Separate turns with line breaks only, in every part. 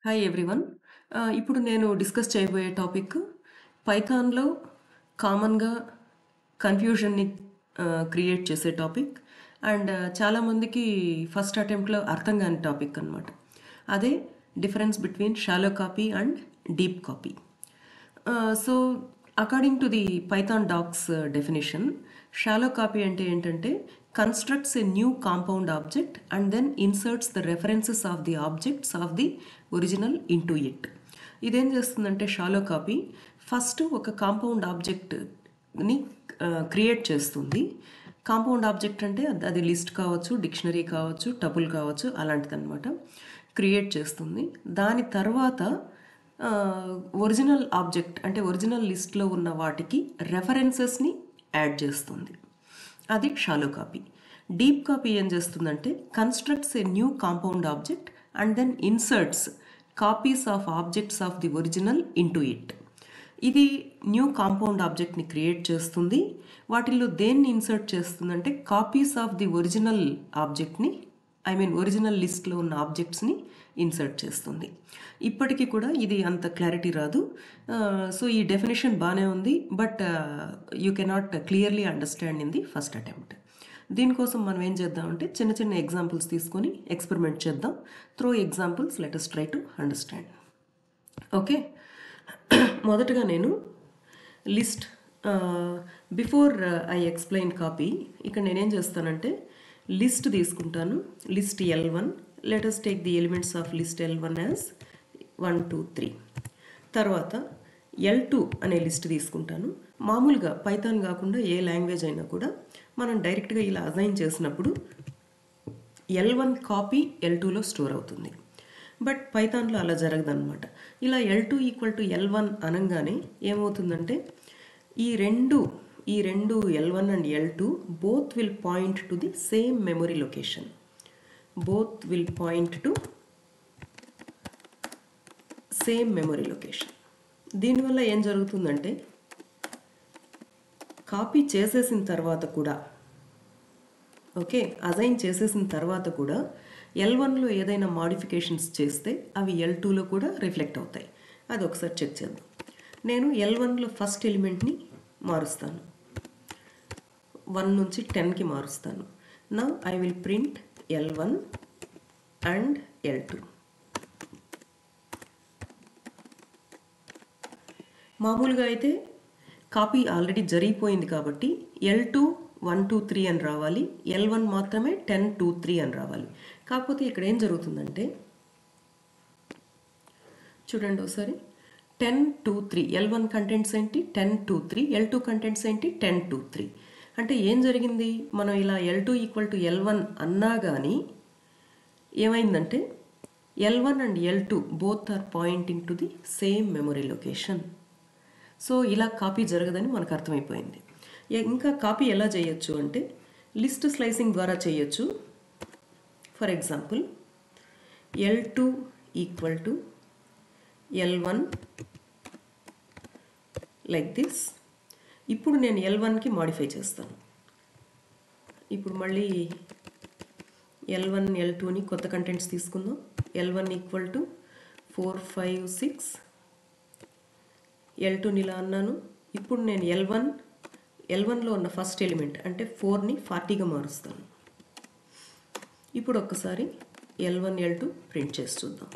Hi everyone. ఇప్పుడు నేను discuss చేయబోయే టాపిక్ పైథాన్లో కామన్గా కన్ఫ్యూజన్ని క్రియేట్ చేసే టాపిక్ అండ్ చాలామందికి ఫస్ట్ అటెంప్ట్లో అర్థం కాని టాపిక్ అనమాట. అదే difference between shallow copy and deep copy. So according to the Python docs definition, shallow copy అంటే ఏంటంటే constructs a new compound object and then inserts the references of the objects of the original into it. ఇదేం చేస్తుందంటే shallow copy first ఒక compound ఆబ్జెక్ట్ని create చేస్తుంది. Compound object అంటే అది list కావచ్చు, డిక్షనరీ కావచ్చు, టపుల్ కావచ్చు, అలాంటిది అనమాట. క్రియేట్ చేస్తుంది. దాని తర్వాత ఒరిజినల్ ఆబ్జెక్ట్ అంటే ఒరిజినల్ లిస్ట్లో ఉన్న వాటికి రెఫరెన్సెస్ని యాడ్ చేస్తుంది. అది షాలో కాపీ. డీప్ కాపీ ఏం చేస్తుందంటే constructs a new compound object and then inserts copies of objects of the original into it. ఇది న్యూ కాంపౌండ్ ఆబ్జెక్ట్ని క్రియేట్ చేస్తుంది. వాటిల్లో దేన్ని ఇన్సర్ట్ చేస్తుందంటే కాపీస్ ఆఫ్ ది ఒరిజినల్ ఆబ్జెక్ట్ని ఒరిజినల్ లిస్ట్లో ఉన్న ఆబ్జెక్ట్స్ని ఇన్సర్ట్ చేస్తుంది. ఇప్పటికీ కూడా ఇది అంత క్లారిటీ రాదు. సో ఈ డెఫినేషన్ బాగానే ఉంది, but you cannot clearly understand in the first attempt. దీనికోసం మనం ఏం చేద్దామంటే చిన్న చిన్న ఎగ్జాంపుల్స్ తీసుకొని ఎక్స్పెరిమెంట్ చేద్దాం. Through examples let us try to understand. Okay, మొదటగా నేను list before I explain copy, ఇక్కడ నేనేం చేస్తానంటే లిస్ట్ తీసుకుంటాను. List L1, let us take the elements of list L1 as 1 2 3. తర్వాత L2 అనే లిస్ట్ తీసుకుంటాను. మామూలుగా పైథాన్ కాకుండా ఏ లాంగ్వేజ్ అయినా కూడా మనం డైరెక్ట్గా ఇలా అసైన్ చేసినప్పుడు L1 కాపీ L2లో స్టోర్ అవుతుంది. బట్ పైథాన్లో అలా జరగదన్నమాట. ఇలా L2 ఈక్వల్ టు L1 అనగానే ఏమవుతుందంటే ఈ రెండు L1 and L2 both will point to the same memory location. Both will point to same memory location. దీనివల్ల ఏం జరుగుతుందంటే కాపీ చేసేసిన తర్వాత కూడా, ఓకే, అసైన్ చేసేసిన తర్వాత కూడా L1లో ఏదైనా మాడిఫికేషన్స్ చేస్తే అవి L2లో కూడా రిఫ్లెక్ట్ అవుతాయి. అది ఒకసారి చెక్ చేద్దాం. నేను L1లో ఫస్ట్ ఎలిమెంట్ని మారుస్తాను, 1 నుంచి 10కి మారుస్తాను. నా I will print L1 and L2. మామూలుగా అయితే కాపీ ఆల్రెడీ జరిగిపోయింది కాబట్టి L2 1 2 3 అని రావాలి, L1 మాత్రమే 10 2 3 అని రావాలి. కాకపోతే ఇక్కడ ఏం జరుగుతుందంటే చూడండి ఒకసారి, 10 2 3 L1 కంటెంట్స్ ఏంటి 10 2 3, L2 కంటెంట్స్ ఏంటి 10 2 3. అంటే ఏం జరిగింది, మనం ఇలా L2 ఈక్వల్ టు L1 అన్నా కానీ ఏమైందంటే L1 and L2 both are pointing to the same memory location. So ఇలా కాపీ జరగదని మనకు అర్థమైపోయింది. ఇంకా కాపీ ఎలా చేయొచ్చు అంటే లిస్ట్ స్లైసింగ్ ద్వారా చేయొచ్చు. For example L2 equal to L1 like this. ఇప్పుడు నేను L1కి మాడిఫై చేస్తాను. ఇప్పుడు మళ్ళీ L1 L2ని కొత్త కంటెంట్స్ తీసుకుందాం. L1 ఈక్వల్ టు 4 5 6, L2ని ఇలా అన్నాను. ఇప్పుడు నేను L1లో ఉన్న ఫస్ట్ ఎలిమెంట్ అంటే 4ని 40గా మారుస్తాను. ఇప్పుడు ఒక్కసారి L1 L2 ప్రింట్ చేసి చూద్దాం.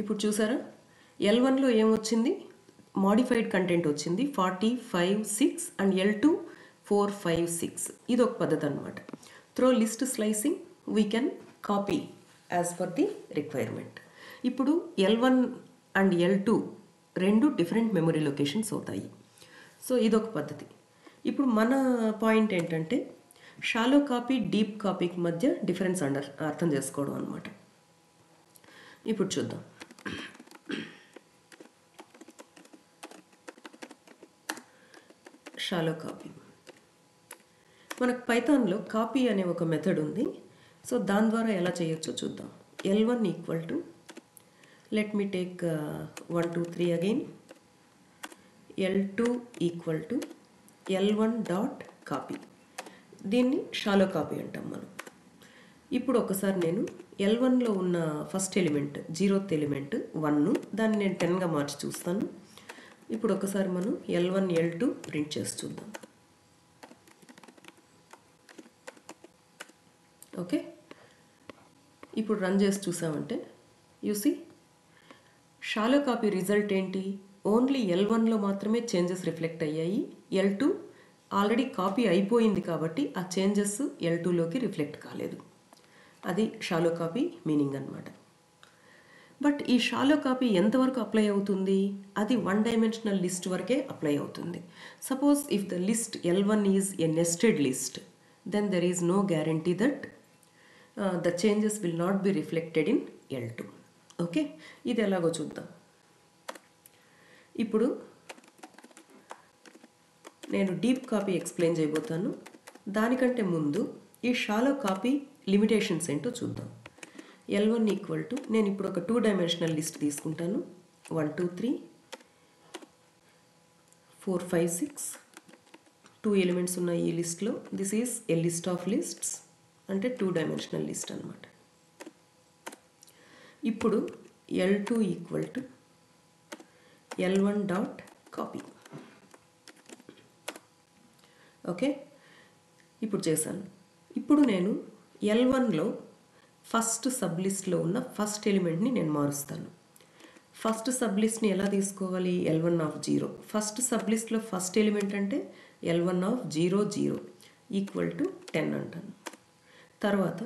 ఇప్పుడు చూసారా, L1లో ఏమొచ్చింది, మాడిఫైడ్ కంటెంట్ వచ్చింది 40 5 6 అండ్ L2 4 5 6. ఇది ఒక పద్ధతి అనమాట. Through list slicing we can copy as per the requirement. ఇప్పుడు L1 అండ్ L2 రెండు డిఫరెంట్ మెమరీ లొకేషన్స్ అవుతాయి. సో ఇదొక పద్ధతి. ఇప్పుడు మన పాయింట్ ఏంటంటే షాలో కాపీ డీప్ కాపీకి మధ్య డిఫరెన్స్ అర్థం చేసుకోవడం అనమాట. ఇప్పుడు చూద్దాం. షాలో కాపీ, మనకు పైథాన్లో కాపీ అనే ఒక మెథడ్ ఉంది. సో దాని ద్వారా ఎలా చేయొచ్చో చూద్దాం. L1 equal to, let me take 1 2 3 again. L2 equal to L1 dot copy. దీన్ని షాలో కాపీ అంటాం మనం. ఇప్పుడు ఒకసారి నేను L1లో ఉన్న ఫస్ట్ ఎలిమెంట్ 0th ఎలిమెంట్ 1, దాన్ని నేను 10గా మార్చి చూస్తాను. ఇప్పుడు ఒకసారి మనం L1 L2 ప్రింట్ చేసి చూద్దాం. ఓకే, ఇప్పుడు రన్ చేసి చూసామంటే యూసి షాలో కాపీ రిజల్ట్ ఏంటి, ఓన్లీ L1లో మాత్రమే చేంజెస్ రిఫ్లెక్ట్ అయ్యాయి. L2 ఆల్రెడీ కాపీ అయిపోయింది కాబట్టి ఆ చేంజెస్ L2లోకి రిఫ్లెక్ట్ కాలేదు. అది షాలో కాపీ మీనింగ్ అన్నమాట. బట్ ఈ షాలో కాపీ ఎంతవరకు అప్లై అవుతుంది, అది 1 డైమెన్షనల్ లిస్ట్ వరకే అప్లై అవుతుంది. Suppose if the list L1 is a nested list, then there is no guarantee that the changes will not be reflected in L2. Okay, ఇది ఎలాగో చూద్దాం. ఇప్పుడు నేను డీప్ కాపీ ఎక్స్ప్లెయిన్ చేయబోతాను. దానికంటే ముందు ఈ షాలో కాపీ లిమిటేషన్స్ ఏంటో చూద్దాం. L1 ఈక్వల్ టు, నేను ఇప్పుడు ఒక 2 డైమెన్షనల్ లిస్ట్ తీసుకుంటాను. 1 2 3 4 5 6 2 ఎలిమెంట్స్ ఉన్న ఈ లిస్ట్లో this is a list of lists, అంటే 2 డైమెన్షనల్ లిస్ట్ అనమాట. ఇప్పుడు L2 equal to L1 dot copy. Okay, ఇప్పుడు చేశాను. ఇప్పుడు నేను L1లో ఫస్ట్ సబ్ లిస్ట్లో ఉన్న ఫస్ట్ ఎలిమెంట్ని నేను మారుస్తాను. ఫస్ట్ సబ్ లిస్ట్ని ఎలా తీసుకోవాలి, L1 ఆఫ్ 0. ఫస్ట్ సబ్ లిస్ట్లో ఫస్ట్ ఎలిమెంట్ అంటే L1 ఆఫ్ 0 0 ఈక్వల్ టు 10 అంటాను. తర్వాత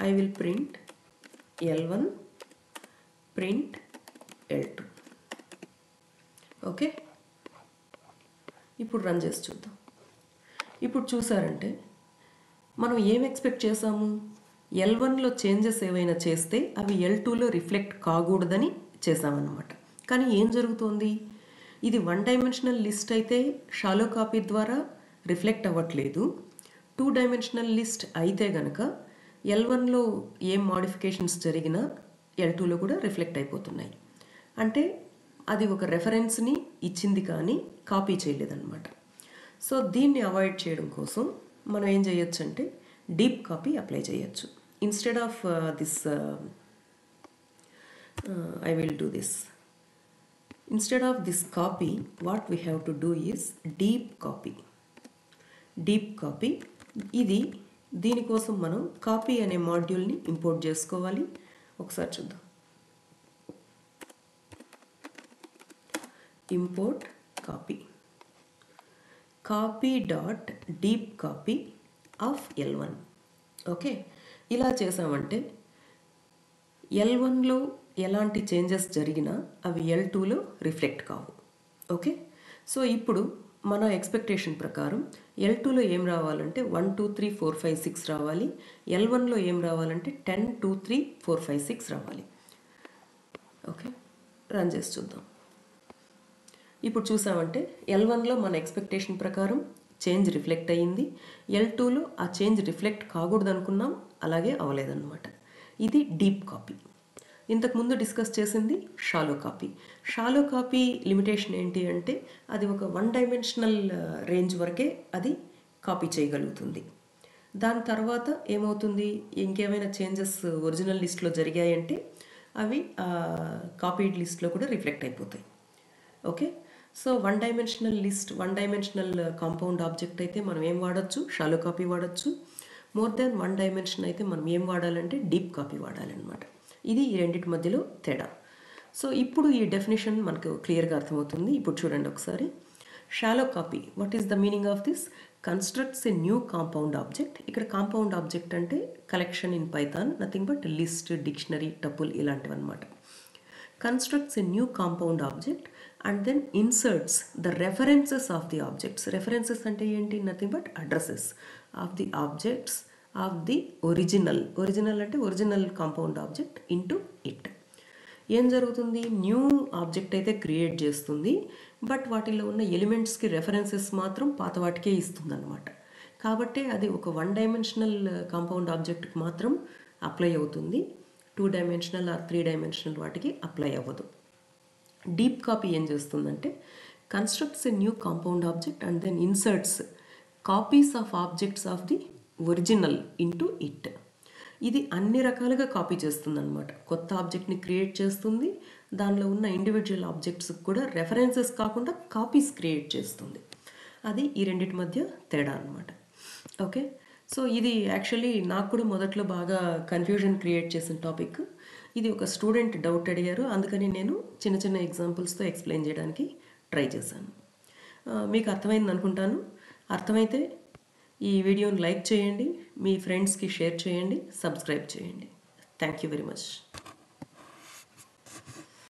I will print L1 print L2. Okay, ఇప్పుడు రన్ చేసి చూద్దాం. ఇప్పుడు చూసారంటే మనం ఏం ఎక్స్పెక్ట్ చేసాము, L1లో చేంజెస్ ఏవైనా చేస్తే అవి L2లో రిఫ్లెక్ట్ కాకూడదని చేసామన్నమాట. కానీ ఏం జరుగుతోంది, ఇది 1 డైమెన్షనల్ లిస్ట్ అయితే షాలో కాపీ ద్వారా రిఫ్లెక్ట్ అవ్వట్లేదు. 2 డైమెన్షనల్ లిస్ట్ అయితే గనక L1లో ఏం మోడిఫికేషన్స్ జరిగినా L2లో కూడా రిఫ్లెక్ట్ అయిపోతున్నాయి. అంటే అది ఒక రెఫరెన్స్ని ఇచ్చింది కానీ కాపీ చేయలేదన్నమాట. సో దీన్ని అవాయిడ్ చేయడం కోసం మనం ఏం చేయొచ్చు అంటే డీప్ కాపీ అప్లై చేయొచ్చు. Instead of this I will do this. Instead of this copy, what we have to do is deep copy. Deep copy ఇది, దీనికోసం మనం కాపీ అనే మాడ్యూల్ని ఇంపోర్ట్ చేసుకోవాలి. ఒకసారి చూద్దాం. Import copy, copy dot deep copy of L1. Okay, ఇలా చేసామంటే L1లో ఎలాంటి చేంజెస్ జరిగినా అవి L2లో రిఫ్లెక్ట్ కావు. ఓకే, సో ఇప్పుడు మన ఎక్స్పెక్టేషన్ ప్రకారం L2లో ఏం రావాలంటే 1 2 3 4 5 6 రావాలి. L1లో ఏం రావాలంటే 10 2 3 4 5 6 రావాలి. ఓకే, రన్ చేసి చూద్దాం. ఇప్పుడు చూసామంటే L1లో మన ఎక్స్పెక్టేషన్ ప్రకారం చేంజ్ రిఫ్లెక్ట్ అయ్యింది. L2లో ఆ చేంజ్ రిఫ్లెక్ట్ కాకూడదు అనుకున్నాం, అలాగే అవ్వలేదన్నమాట. ఇది డీప్ కాపీ. ఇంతకుముందు డిస్కస్ చేసింది shallow copy. Shallow copy limitation ఏంటి అంటే అది ఒక 1 డైమెన్షనల్ రేంజ్ వరకే అది కాపీ చేయగలుగుతుంది. దాని తర్వాత ఏమవుతుంది, ఇంకేమైనా చేంజెస్ ఒరిజినల్ లిస్ట్లో జరిగాయంటే అవి కాపీడ్ లిస్ట్లో కూడా రిఫ్లెక్ట్ అయిపోతాయి. Okay, so 1 dimensional list, 1 dimensional compound object అయితే మనం ఏం వాడచ్చు, షాలో కాపీ వాడచ్చు. మోర్ దెన్ 1 డైమెన్షన్ అయితే మనం ఏం వాడాలంటే డీప్ కాపీ వాడాలన్నమాట. ఇది ఈ రెండింటి మధ్యలో తేడా. సో ఇప్పుడు ఈ డెఫినేషన్ మనకు క్లియర్గా అర్థమవుతుంది. ఇప్పుడు చూడండి ఒకసారి. Shallow copy, what is the meaning of this, constructs a new compound object. ఇక్కడ కాంపౌండ్ ఆబ్జెక్ట్ అంటే collection in Python, nothing but list, dictionary, tuple ఇలాంటివి అనమాట. Constructs a new compound object and then inserts the references of the objects. References అంటే ఏంటి, nothing but addresses of the objects of the original అంటే original compound object into it. ఏం జరుగుతుంది, new object అయితే create చేస్తుంది, but వాటిలో ఉన్న ఎలిమెంట్స్కి references మాత్రం పాత వాటికే ఇస్తుంది అనమాట. కాబట్టి అది ఒక 1 డైమెన్షనల్ కాంపౌండ్ ఆబ్జెక్ట్కి మాత్రం అప్లై అవుతుంది, 2 డైమెన్షనల్ ఆర్ 3 డైమెన్షనల్ వాటికి అప్లై అవ్వదు. డీప్ కాపీ ఏం చేస్తుందంటే constructs a new compound object and then inserts copies of objects of the original into it. ఇది అన్ని రకాలుగా కాపీ చేస్తుందన్నమాట. కొత్త ఆబ్జెక్ట్ని క్రియేట్ చేస్తుంది, దానిలో ఉన్న ఇండివిజువల్ ఆబ్జెక్ట్స్కి కూడా రెఫరెన్సెస్ కాకుండా కాపీస్ క్రియేట్ చేస్తుంది. అది ఈ రెండింటి మధ్య తేడా అనమాట. ఓకే, సో ఇది యాక్చువల్లీ నాకు కూడా మొదట్లో బాగా కన్ఫ్యూజన్ క్రియేట్ చేసిన టాపిక్. ఇది ఒక స్టూడెంట్ డౌట్ అడిగారు, అందుకని నేను చిన్న చిన్న ఎగ్జాంపుల్స్తో ఎక్స్ప్లెయిన్ చేయడానికి ట్రై చేశాను. మీకు అర్థమైంది అనుకుంటాను. అర్థమైతే ఈ వీడియోని లైక్ చేయండి, మీ ఫ్రెండ్స్కి షేర్ చేయండి, సబ్స్క్రైబ్ చేయండి. Thank you very much.